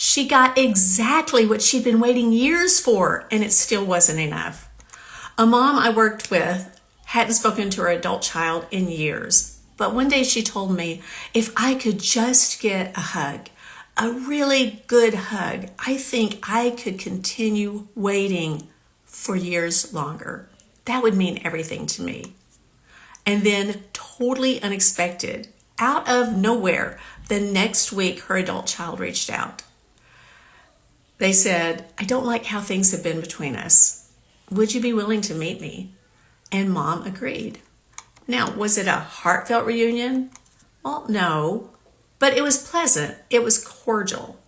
She got exactly what she'd been waiting years for, and it still wasn't enough. A mom I worked with hadn't spoken to her adult child in years, but one day she told me, if I could just get a hug, a really good hug, I think I could continue waiting for years longer. That would mean everything to me. And then, totally unexpected, out of nowhere, the next week her adult child reached out. They said, I don't like how things have been between us. Would you be willing to meet me? And Mom agreed. Now, was it a heartfelt reunion? Well, no, but it was pleasant. It was cordial.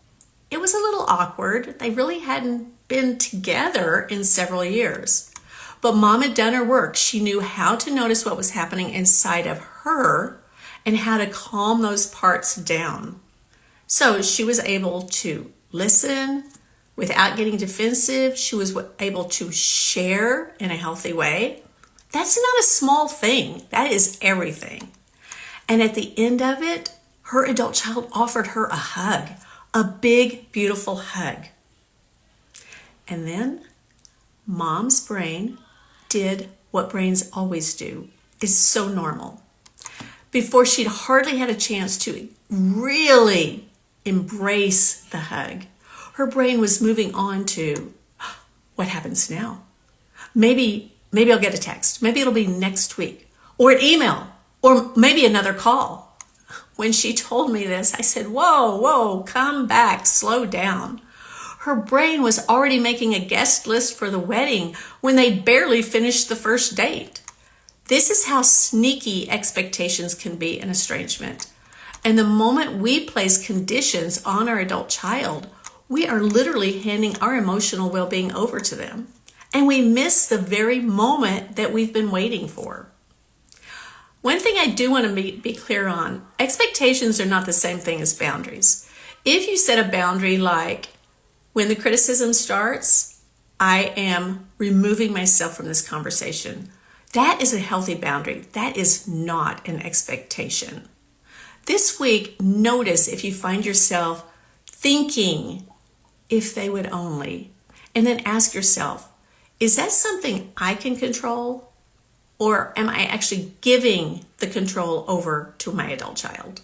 It was a little awkward. They really hadn't been together in several years. But Mom had done her work. She knew how to notice what was happening inside of her and how to calm those parts down. So she was able to listen without getting defensive. She was able to share in a healthy way. That's not a small thing. That is everything. And at the end of it, her adult child offered her a hug, a big, beautiful hug. And then Mom's brain did what brains always do. It's so normal. Before she'd hardly had a chance to really embrace the hug, her brain was moving on to, what happens now? Maybe I'll get a text. Maybe it'll be next week, or an email, or maybe another call. When she told me this, I said, whoa, come back, slow down. Her brain was already making a guest list for the wedding when they'd barely finished the first date. This is how sneaky expectations can be in estrangement. And the moment we place conditions on our adult child, we are literally handing our emotional well-being over to them. And we miss the very moment that we've been waiting for. One thing I do want to be clear on, expectations are not the same thing as boundaries. If you set a boundary like, when the criticism starts, I am removing myself from this conversation. That is a healthy boundary. That is not an expectation. This week, notice if you find yourself thinking, if they would only, and then ask yourself, is that something I can control? Or am I actually giving the control over to my adult child?